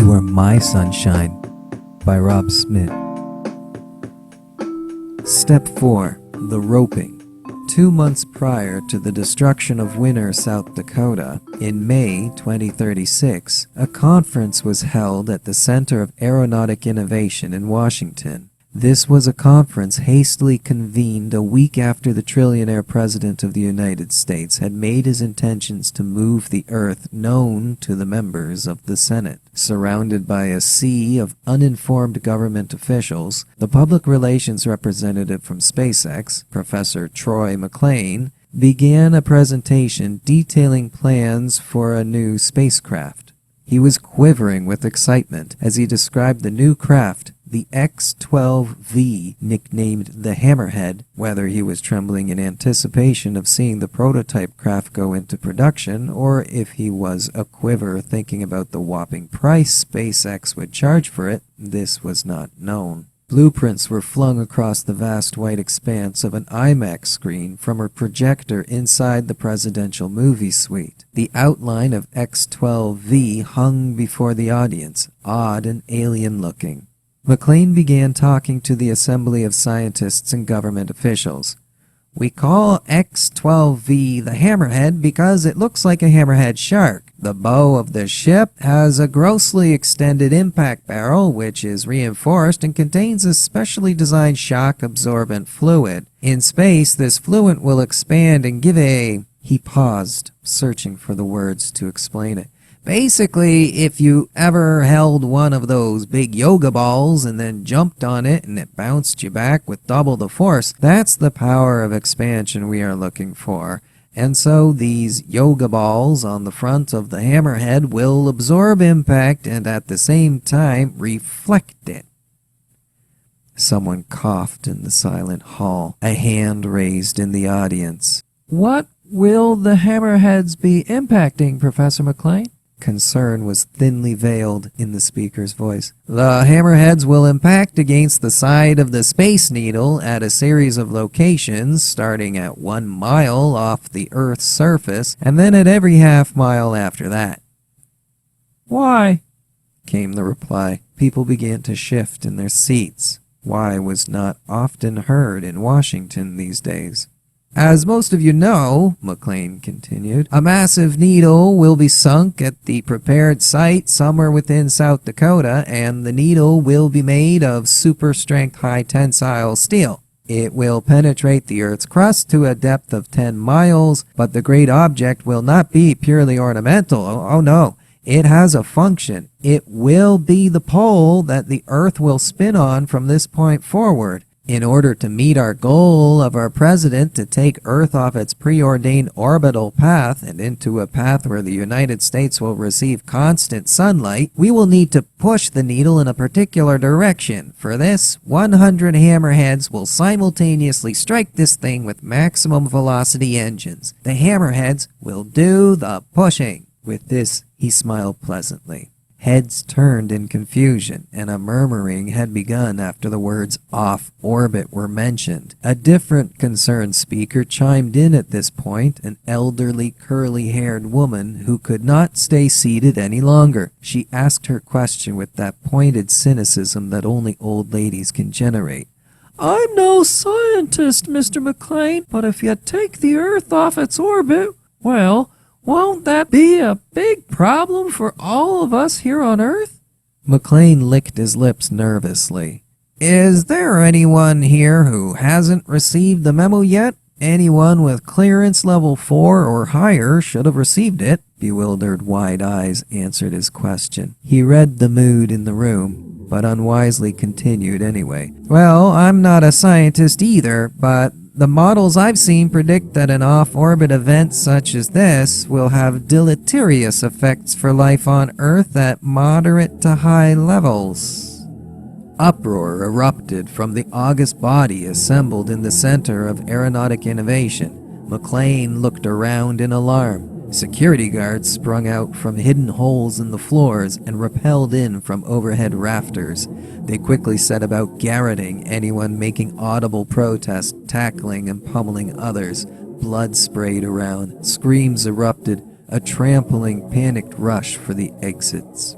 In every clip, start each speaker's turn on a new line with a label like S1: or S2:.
S1: You Are My Sunshine by Rob Smit. Step 4. The Roping. 2 months prior to the destruction of Winner, South Dakota, in May 2036, a conference was held at the Center of Aeronautic Innovation in Washington. This was a conference hastily convened a week after the trillionaire President of the United States had made his intentions to move the Earth known to the members of the Senate. Surrounded by a sea of uninformed government officials, the public relations representative from SpaceX, Professor Troy McClain, began a presentation detailing plans for a new spacecraft. He was quivering with excitement as he described the new craft, the X-12V, nicknamed the Hammerhead. Whether he was trembling in anticipation of seeing the prototype craft go into production, or if he was aquiver thinking about the whopping price SpaceX would charge for it, this was not known. Blueprints were flung across the vast white expanse of an IMAX screen from a projector inside the presidential movie suite. The outline of X-12V hung before the audience, odd and alien-looking. McClain began talking to the assembly of scientists and government officials. "We call X-12V the Hammerhead because it looks like a hammerhead shark. The bow of the ship has a grossly extended impact barrel which is reinforced and contains a specially designed shock-absorbent fluid. In space, this fluid will expand and give a..." He paused, searching for the words to explain it. "Basically, if you ever held one of those big yoga balls and then jumped on it and it bounced you back with double the force, that's the power of expansion we are looking for. And so these yoga balls on the front of the hammerhead will absorb impact and at the same time reflect it." Someone coughed in the silent hall, a hand raised in the audience. "What will the hammerheads be impacting, Professor McClain?" Concern was thinly veiled in the speaker's voice. "The hammerheads will impact against the side of the Space Needle at a series of locations, starting at 1 mile off the Earth's surface, and then at every half mile after that." "Why?" came the reply. People began to shift in their seats. Why was not often heard in Washington these days. "As most of you know," McClain continued, "a massive needle will be sunk at the prepared site somewhere within South Dakota, and the needle will be made of super-strength high-tensile steel. It will penetrate the Earth's crust to a depth of 10 miles, but the great object will not be purely ornamental. Oh no, it has a function. It will be the pole that the Earth will spin on from this point forward. In order to meet our goal of our president to take Earth off its preordained orbital path and into a path where the United States will receive constant sunlight, we will need to push the needle in a particular direction. For this, 100 hammerheads will simultaneously strike this thing with maximum velocity engines. The hammerheads will do the pushing." With this, he smiled pleasantly. Heads turned in confusion, and a murmuring had begun after the words "off-orbit" were mentioned. A different concerned speaker chimed in at this point, an elderly, curly-haired woman who could not stay seated any longer. She asked her question with that pointed cynicism that only old ladies can generate. "I'm no scientist, Mr. McClain, but if you take the Earth off its orbit, well, won't that be a big problem for all of us here on Earth?" McClain licked his lips nervously. "Is there anyone here who hasn't received the memo yet? Anyone with clearance level 4 or higher should have received it." Bewildered wide eyes answered his question. He read the mood in the room, but unwisely continued anyway. "Well, I'm not a scientist either, but the models I've seen predict that an off-orbit event such as this will have deleterious effects for life on Earth at moderate to high levels." Uproar erupted from the august body assembled in the Center of Aeronautic Innovation. McClain looked around in alarm. Security guards sprung out from hidden holes in the floors and rappelled in from overhead rafters. They quickly set about garroting anyone making audible protest, tackling and pummeling others. Blood sprayed around. Screams erupted. A trampling, panicked rush for the exits.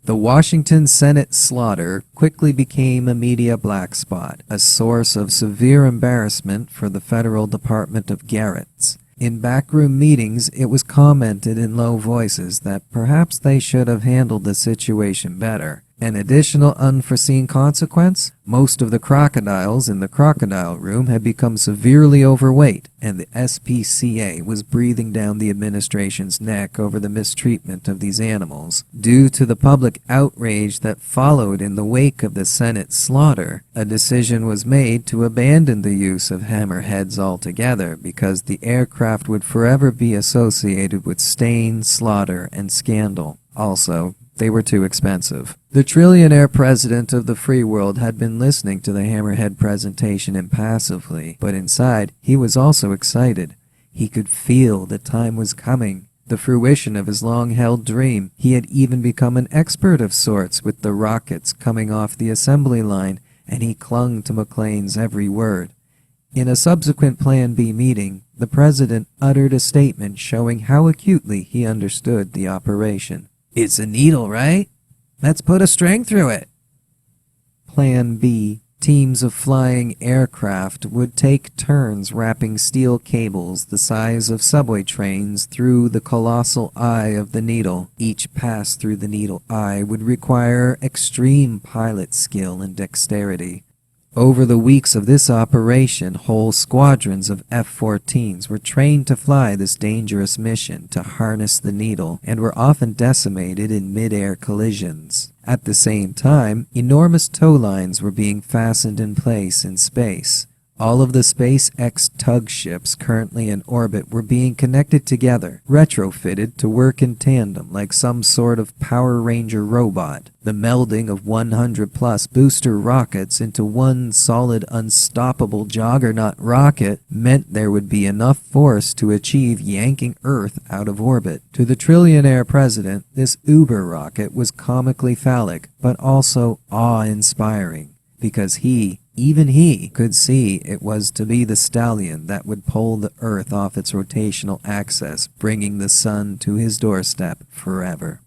S1: The Washington Senate slaughter quickly became a media black spot, a source of severe embarrassment for the Federal Department of Garrett's. In backroom meetings, it was commented in low voices that perhaps they should have handled the situation better. An additional unforeseen consequence? Most of the crocodiles in the crocodile room had become severely overweight, and the SPCA was breathing down the administration's neck over the mistreatment of these animals. Due to the public outrage that followed in the wake of the Senate slaughter, a decision was made to abandon the use of hammerheads altogether because the aircraft would forever be associated with stain, slaughter, and scandal. Also, they were too expensive. The trillionaire president of the free world had been listening to the hammerhead presentation impassively, but inside, he was also excited. He could feel the time was coming, the fruition of his long-held dream. He had even become an expert of sorts with the rockets coming off the assembly line, and he clung to McLean's every word. In a subsequent Plan B meeting, the president uttered a statement showing how acutely he understood the operation. "It's a needle, right? Let's put a string through it." Plan B. Teams of flying aircraft would take turns wrapping steel cables the size of subway trains through the colossal eye of the needle. Each pass through the needle eye would require extreme pilot skill and dexterity. Over the weeks of this operation, whole squadrons of F-14s were trained to fly this dangerous mission to harness the needle and were often decimated in mid-air collisions. At the same time, enormous tow lines were being fastened in place in space. All of the SpaceX tug ships currently in orbit were being connected together, retrofitted to work in tandem like some sort of Power Ranger robot. The melding of 100-plus booster rockets into one solid, unstoppable juggernaut rocket meant there would be enough force to achieve yanking Earth out of orbit. To the trillionaire president, this Uber rocket was comically phallic, but also awe-inspiring, because even he could see it was to be the stallion that would pull the Earth off its rotational axis, bringing the sun to his doorstep forever.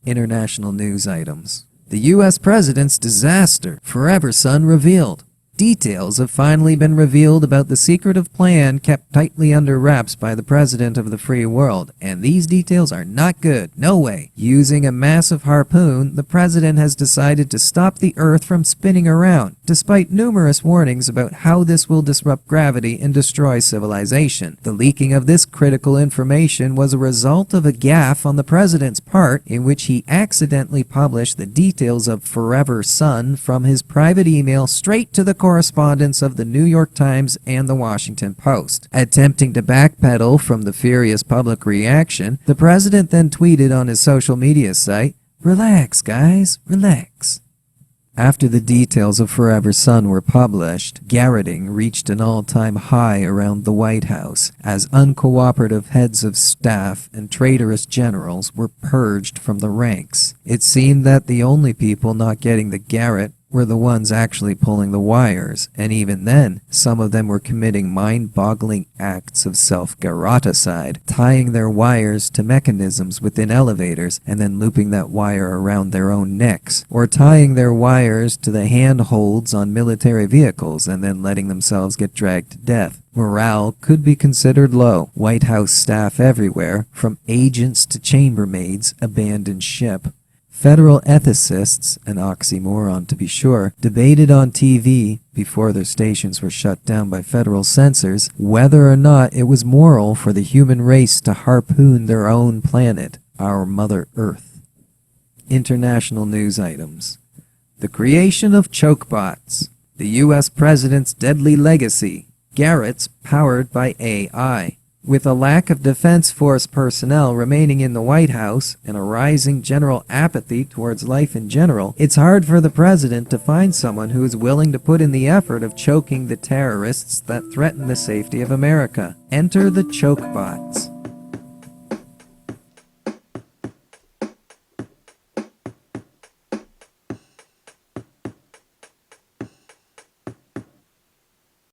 S1: International news items. The U.S. President's disaster, Forever Sun revealed. Details have finally been revealed about the secretive plan kept tightly under wraps by the president of the free world, and these details are not good. No way. Using a massive harpoon, the president has decided to stop the Earth from spinning around, despite numerous warnings about how this will disrupt gravity and destroy civilization. The leaking of this critical information was a result of a gaffe on the president's part, in which he accidentally published the details of Forever Sun from his private email straight to the correspondents of the New York Times and the Washington Post. Attempting to backpedal from the furious public reaction, the president then tweeted on his social media site, "Relax, guys, relax." After the details of Forever Sun were published, garroting reached an all-time high around the White House, as uncooperative heads of staff and traitorous generals were purged from the ranks. It seemed that the only people not getting the garrote were the ones actually pulling the wires, and even then, some of them were committing mind-boggling acts of self-garroticide, tying their wires to mechanisms within elevators and then looping that wire around their own necks, or tying their wires to the handholds on military vehicles and then letting themselves get dragged to death. Morale could be considered low. White House staff everywhere, from agents to chambermaids, abandoned ship. Federal ethicists, an oxymoron to be sure, debated on TV, before their stations were shut down by federal censors, whether or not it was moral for the human race to harpoon their own planet, our Mother Earth. International news items. The creation of chokebots. The U.S. President's deadly legacy. Garrots powered by AI. With a lack of Defense Force personnel remaining in the White House and a rising general apathy towards life in general, it's hard for the president to find someone who is willing to put in the effort of choking the terrorists that threaten the safety of America. Enter the chokebots.